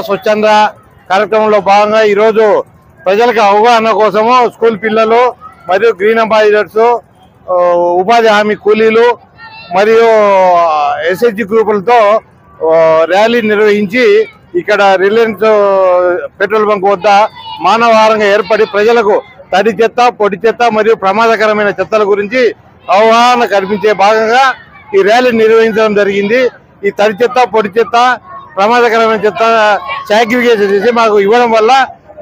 స్వచ్ఛంద కార్యక్రమంలో భాగంగా ఈరోజు ప్రజలకు అవగాహన కోసము స్కూల్ పిల్లలు మరియు గ్రీన్ అంబాసిడర్స్, ఉపాధి హామీ కూలీలు మరియు ఎస్హెచ్జి గ్రూపులతో ర్యాలీ నిర్వహించి ఇక్కడ రిలయన్స్ పెట్రోల్ బంక్ వద్ద మానవహారంగా ఏర్పడి ప్రజలకు తడి చెత్త, పొడి చెత్త మరియు ప్రమాదకరమైన చెత్తల గురించి అవగాహన కల్పించే భాగంగా ఈ ర్యాలీ నిర్వహించడం జరిగింది. ఈ తడి చెత్త, పొడి చెత్త, ప్రమాదకరమైన చెత్త సాగ్రిగేషన్ చేసి మాకు ఇవ్వడం వల్ల,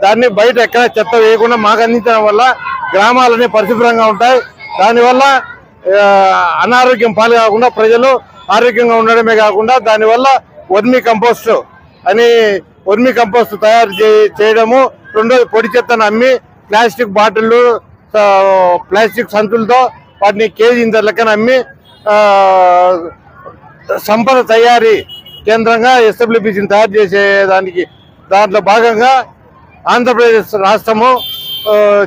దాన్ని బయట ఎక్కడ చెత్త వేయకుండా మాకు అందించడం వల్ల గ్రామాలన్నీ పరిశుభ్రంగా ఉంటాయి. దానివల్ల అనారోగ్యం పాలు కాకుండా ప్రజలు ఆరోగ్యంగా ఉండడమే కాకుండా దానివల్ల వర్మీ కంపోస్ట్ తయారు చేయడము, రెండోది పొడి చెత్తను అమ్మి ప్లాస్టిక్ బాటిళ్ళు, ప్లాస్టిక్ సంచులతో వాటిని కేజీ లెక్కన అమ్మి సంపద తయారీ కేంద్రంగా ఎస్డబ్ల్యూపీసీని తయారు చేసేదానికి దాంట్లో భాగంగా ఆంధ్రప్రదేశ్ రాష్ట్రము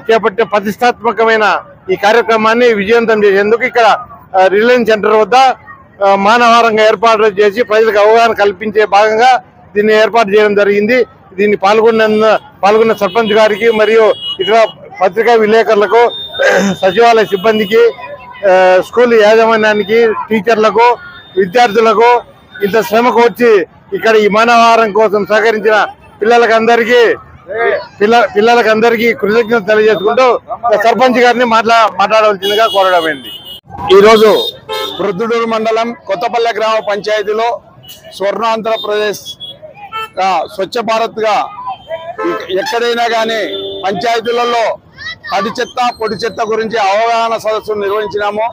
చేపట్టే ప్రతిష్టాత్మకమైన ఈ కార్యక్రమాన్ని విజయవంతం చేసేందుకు ఇక్కడ రిలయన్స్ సెంటర్ వద్ద మానవహారంగా ఏర్పాటు చేసి ప్రజలకు అవగాహన కల్పించే భాగంగా దీన్ని ఏర్పాటు చేయడం జరిగింది. దీన్ని పాల్గొన్న సర్పంచ్ గారికి మరియు ఇతర పత్రికా విలేకరులకు, సచివాలయ సిబ్బందికి, స్కూల్ యాజమాన్యానికి, టీచర్లకు, విద్యార్థులకు, ఇంత శ్రమకు వచ్చి ఇక్కడ ఈ మానవహారం కోసం సహకరించిన పిల్లలకందరికీ కృతజ్ఞత తెలియజేసుకుంటూ సర్పంచ్ గారిని మాట్లాడవలసిందిగా కోరడమైంది. ఈరోజు ప్రొద్దుటూరు మండలం కొత్తపల్లె గ్రామ పంచాయతీలో స్వర్ణాంధ్రప్రదేశ్ స్వచ్ఛ భారత్ గా ఎక్కడైనా కానీ పంచాయతీలలో తడి చెత్త, పొడి చెత్త గురించి అవగాహన సదస్సును నిర్వహించినాము.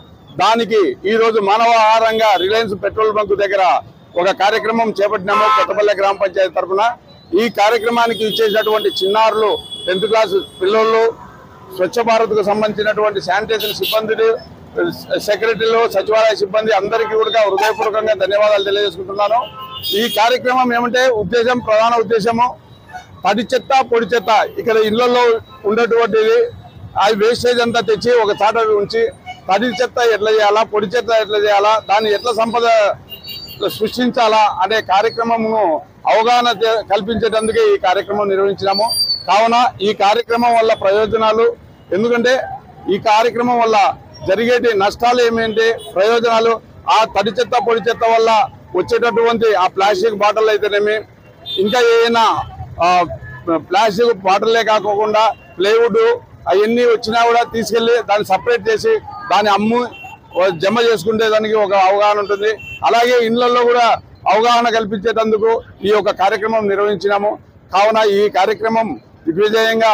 దానికి ఈరోజు మానవహారంగా రిలయన్స్ పెట్రోల్ బంక్ దగ్గర ఒక కార్యక్రమం చేపట్టినాము కొత్తపల్లె గ్రామ పంచాయతీ తరఫున. ఈ కార్యక్రమానికి ఇచ్చేసినటువంటి చిన్నారులు, 10th క్లాస్ పిల్లలు, స్వచ్ఛ భారత్ కు సంబంధించినటువంటి శానిటేషన్ సిబ్బందులు, సెక్రటరీలు, సచివాలయ సిబ్బంది అందరికీ కూడా హృదయపూర్వకంగా ధన్యవాదాలు తెలియజేసుకుంటున్నాను. ఈ కార్యక్రమం ఏమంటే ప్రధాన ఉద్దేశము తడి చెత్త, పొడి చెత్త ఇక్కడ ఇళ్లలో ఉండేటువంటిది ఆ వేస్టేజ్ అంతా తెచ్చి ఒక చాట ఉంచి తడి చెత్త ఎట్లా చేయాలా, పొడి చెత్త ఎట్లా చేయాలా, దాన్ని ఎట్లా సంపద సృష్టించాలా అనే కార్యక్రమమును అవగాహన కల్పించేటందుకే ఈ కార్యక్రమం నిర్వహించినాము. కావున ఈ కార్యక్రమం వల్ల ప్రయోజనాలు, ఎందుకంటే ఈ కార్యక్రమం వల్ల జరిగేటి నష్టాలు ఏమేంటి, ప్రయోజనాలు, ఆ తడి చెత్త, పొడి చెత్త వల్ల వచ్చేటటువంటి ఆ ప్లాస్టిక్ బాటిల్ అయితేనేమి, ఇంకా ఏదైనా ప్లాస్టిక్ బాటిల్లే కాకుండా ప్లైవుడ్ అవన్నీ వచ్చినా కూడా తీసుకెళ్లి దాన్ని సపరేట్ చేసి దాన్ని జమ చేసుకుంటే దానికి ఒక అవగాహన ఉంటుంది. అలాగే ఇళ్లలో కూడా అవగాహన కల్పించేటందుకు ఈ యొక్క కార్యక్రమం నిర్వహించినాము. కావున ఈ కార్యక్రమం దిగ్విజయంగా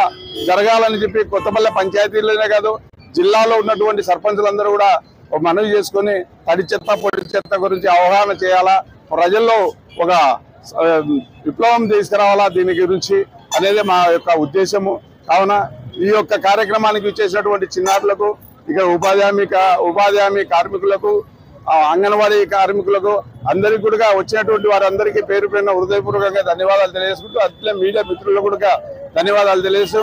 జరగాలని చెప్పి కొత్తపల్లె పంచాయతీలోనే కాదు జిల్లాలో ఉన్నటువంటి సర్పంచులందరూ కూడా మనవి చేసుకుని తడి చెత్త, పొడి చెత్త గురించి అవగాహన చేయాలా, ప్రజల్లో ఒక విప్లవం తీసుకురావాలా దీని గురించి అనేది మా యొక్క ఉద్దేశము. కావున ఈ యొక్క కార్యక్రమానికి ఇచ్చేసినటువంటి చిన్నారులకు, ఇక్కడ ఉపాధి హామీ కార్మికులకు, అంగన్వాడీ కార్మికులకు అందరికీ కూడా వచ్చినటువంటి వారందరికీ పేరు పేరున హృదయపూర్వకంగా ధన్యవాదాలు తెలియజేసుకుంటూ అట్లే మీడియా మిత్రులకు కూడా ధన్యవాదాలు తెలియజేస్తూ